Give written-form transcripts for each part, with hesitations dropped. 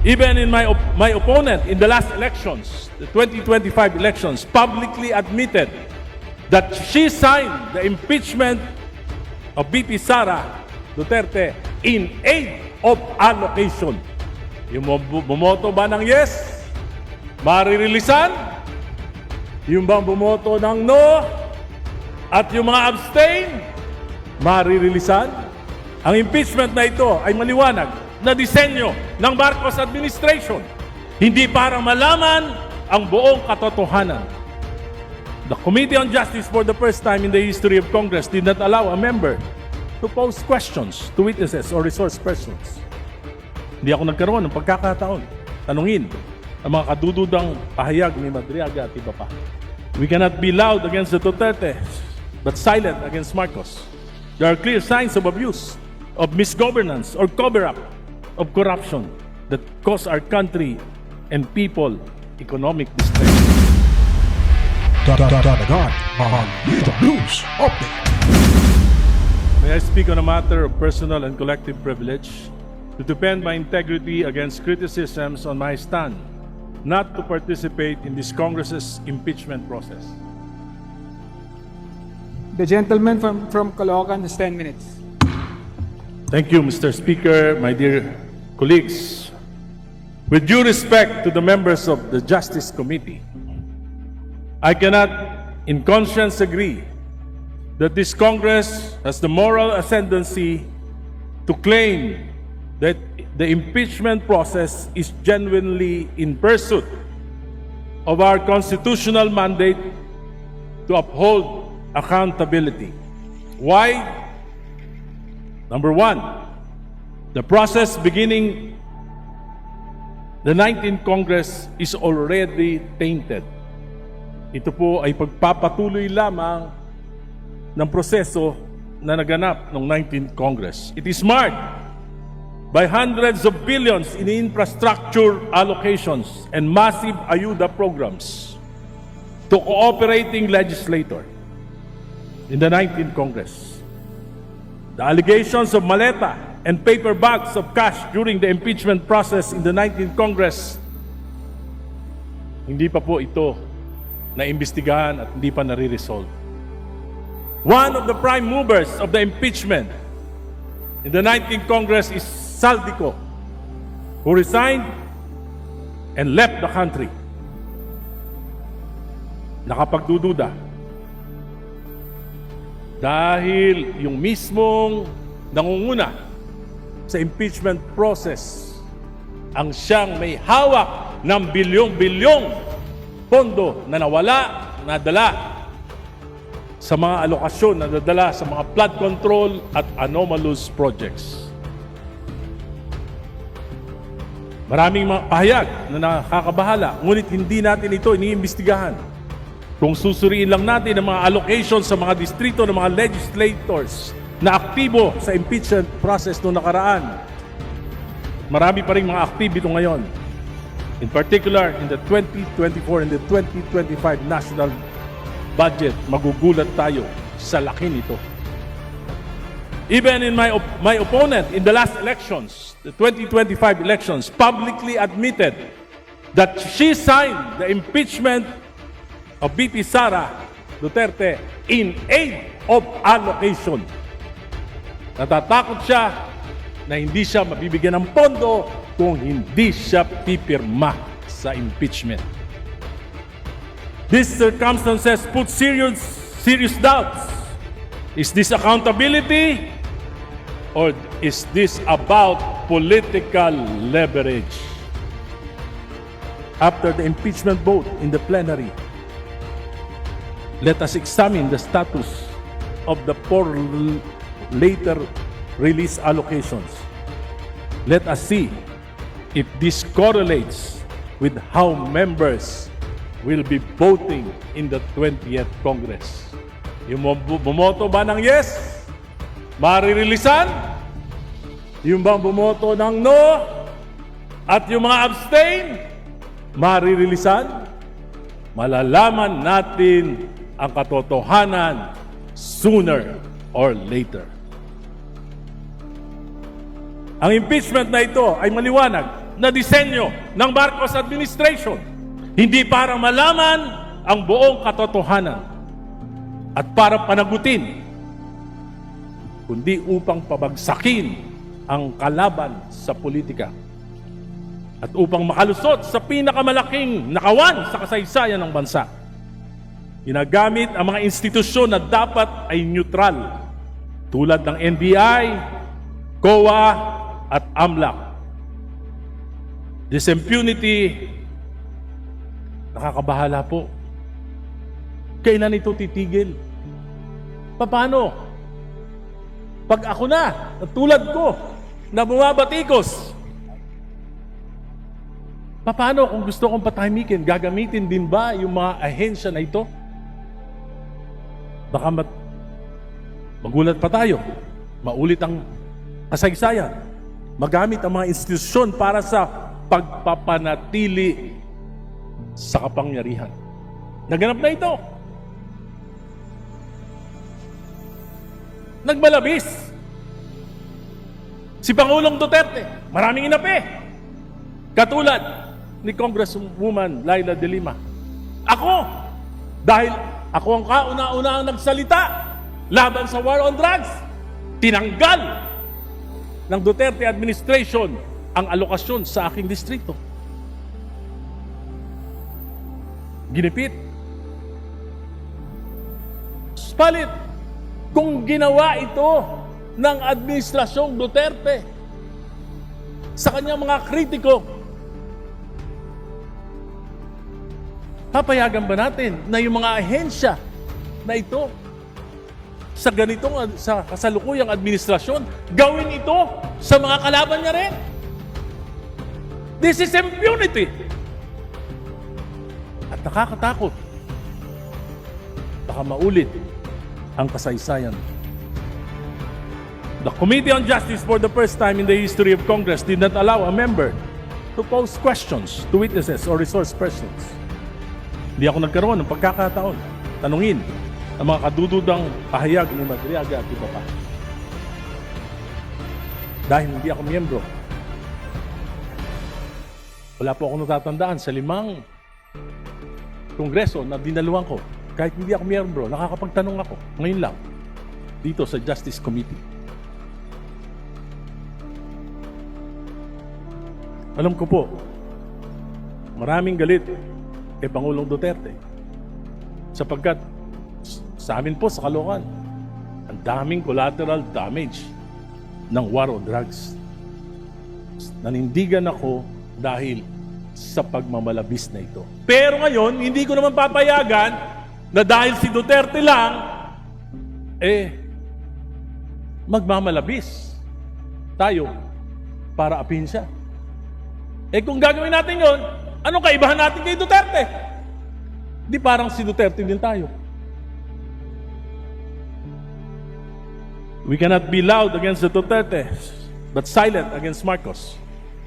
Even in my opponent in the last elections, the 2025 elections, publicly admitted that she signed the impeachment of VP Sara Duterte in aid of allocation. Yung bumoto ba ng yes, maririlisan? Yung bang bumoto ng no, at yung mga abstain, maririlisan? Ang impeachment na ito ay maliwanag na disenyo ng Marcos administration, hindi para malaman ang buong katotohanan. The Committee on Justice for the first time in the history of Congress did not allow a member to pose questions to witnesses or resource persons. Hindi ako nagkaroon ng pagkakataon tanungin ang mga kadududang pahayag ni Madriaga at iba pa. We cannot be loud against the Duterte but silent against Marcos. There are clear signs of abuse, of misgovernance or cover-up of corruption that cause our country and people economic distress. Dagdag Balita News Update. May I speak on a matter of personal and collective privilege to defend my integrity against criticisms on my stand not to participate in this Congress's impeachment process. The gentleman from Caloocan has 10 minutes. Thank you, Mr. Speaker, my dear colleagues. With due respect to the members of the Justice Committee, I cannot in conscience agree that this Congress has the moral ascendancy to claim that the impeachment process is genuinely in pursuit of our constitutional mandate to uphold accountability. Why? Number one, the process beginning the 19th Congress is already tainted. Ito po ay pagpapatuloy lamang ng proseso na naganap ng 19th Congress. It is marked by hundreds of billions in infrastructure allocations and massive ayuda programs to cooperating legislators in the 19th Congress. The allegations of maleta and paper bags of cash during the impeachment process in the 19th Congress, hindi pa po ito naimbestigahan at hindi pa nare-resolve. One of the prime movers of the impeachment in the 19th Congress is Saldico, who resigned and left the country. Nakapagdududa. Dahil yung mismong nangunguna sa impeachment process ang siyang may hawak ng bilyong-bilyong pondo na nawala, nadala sa mga alokasyon, nadadala sa mga flood control at anomalous projects. Maraming mga pahayag na nakakabahala, ngunit hindi natin ito iniimbestigahan. Kung susuriin lang natin ang mga allocation sa mga distrito ng mga legislators na aktibo sa impeachment process noong nakaraan, marami pa rin mga aktibo ngayon. In particular, in the 2024 and the 2025 national budget, magugulat tayo sa laki nito. Even in my opponent in the last elections, the 2025 elections, publicly admitted that she signed the impeachment of VP Sara Duterte in aid of allocation. Natatakot siya na hindi siya mabibigyan ng pondo kung hindi siya pipirma sa impeachment. These circumstances put serious doubts. Is this accountability or is this about political leverage? After the impeachment vote in the plenary, let us examine the status of the four later release allocations. Let us see if this correlates with how members will be voting in the 20th Congress. Yung bumoto ba ng yes, maririlisan? Yung bang bumoto ng no, at yung mga abstain, maririlisan? Malalaman natin ang katotohanan sooner or later. Ang impeachment na ito ay maliwanag na disenyo ng Marcos administration. Hindi para malaman ang buong katotohanan at para panagutin, kundi upang pabagsakin ang kalaban sa politika at upang makalusot sa pinakamalaking nakawan sa kasaysayan ng bansa. Ginagamit ang mga institusyon na dapat ay neutral tulad ng NBI, COA at AMLAC. This impunity, nakakabahala po. Kailan ito titigil? Paano? Pag ako na, tulad ko, na bumabatikos, paano kung gusto kong patahimikin? Gagamitin din ba yung mga ahensya na ito? Baka magulat pa tayo. Maulit ang kasaysayan. Magamit ang mga institusyon para sa pagpapanatili sa kapangyarihan. Naganap na ito. Nagmalabis. Si Pangulong Duterte, maraming inapi. Katulad ni Congresswoman Laila de Lima. Dahil ako ang kauna-una ang nagsalita laban sa war on drugs, tinanggal ng Duterte administration ang alokasyon sa aking distrito. Ginipit. Palit, kung ginawa ito ng administrasyong Duterte sa kanyang mga kritiko, papayagan ba natin na yung mga ahensya na ito sa kasalukuyang administrasyon, gawin ito sa mga kalaban niya rin? This is impunity. At nakakatakot. Baka maulit ang kasaysayan. The Committee on Justice for the first time in the history of Congress did not allow a member to pose questions to witnesses or resource persons. Hindi ako nagkaroon ng pagkakataon tanungin ang mga kadududang pahayag ni Madriaga at iba pa. Dahil hindi ako miyembro. Wala po akong natatandaan sa 5 kongreso na dinaluhan ko. Kahit hindi ako miyembro, nakakapagtanong ako. Ngayon lang, dito sa Justice Committee. Alam ko po, maraming galit kay Pangulong Duterte sapagkat sa amin po sa Caloocan, ang daming collateral damage ng war on drugs. Nanindigan ako dahil sa pagmamalabis na ito. Pero ngayon, hindi ko naman papayagan na dahil si Duterte lang, magmamalabis tayo para apin siya. Kung gagawin natin yon, anong kaibahan natin kay Duterte? Di parang si Duterte din tayo. We cannot be loud against the Duterte, but silent against Marcos.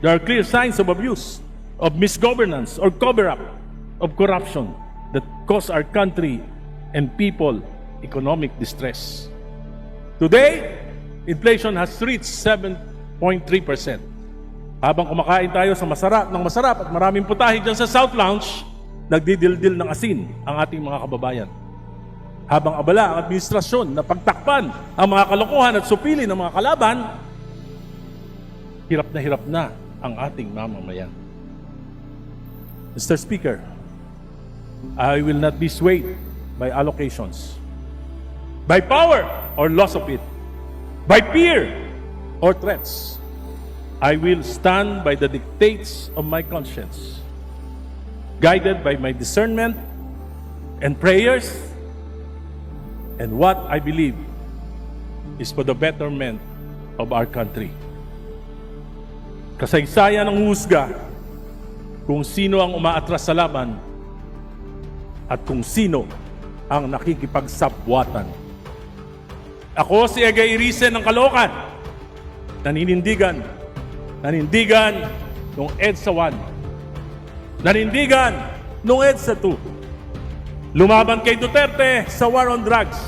There are clear signs of abuse, of misgovernance, or cover-up of corruption that cause our country and people economic distress. Today, inflation has reached 7.3%. Habang kumakain tayo sa masarap at maraming putahe dyan sa South Lounge, nagdidildil ng asin ang ating mga kababayan. Habang abala ang administrasyon na pagtakpan ang mga kalokohan at supili ng mga kalaban, hirap na ang ating mamamayan. Mr. Speaker, I will not be swayed by allocations, by power or loss of it, by fear or threats. I will stand by the dictates of my conscience, guided by my discernment and prayers, and what I believe is for the betterment of our country. Kasaysayan ng husga kung sino ang umaatras sa laban at kung sino ang nakikipagsabwatan. Ako si Egay Irice ng Caloocan, nanindigan nung EDSA 1, nanindigan nung EDSA 2. Lumaban kay Duterte sa war on drugs.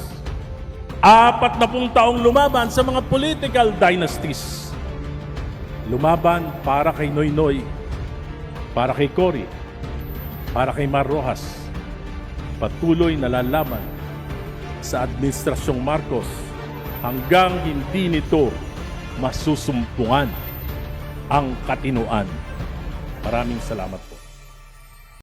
40 taong lumaban sa mga political dynasties. lumaban para kay Noynoy, para kay Cory, para kay Mar Rojas, patuloy na lalaban sa Administrasyong Marcos hanggang hindi nito masusumpungan ang katinuan. Maraming salamat po.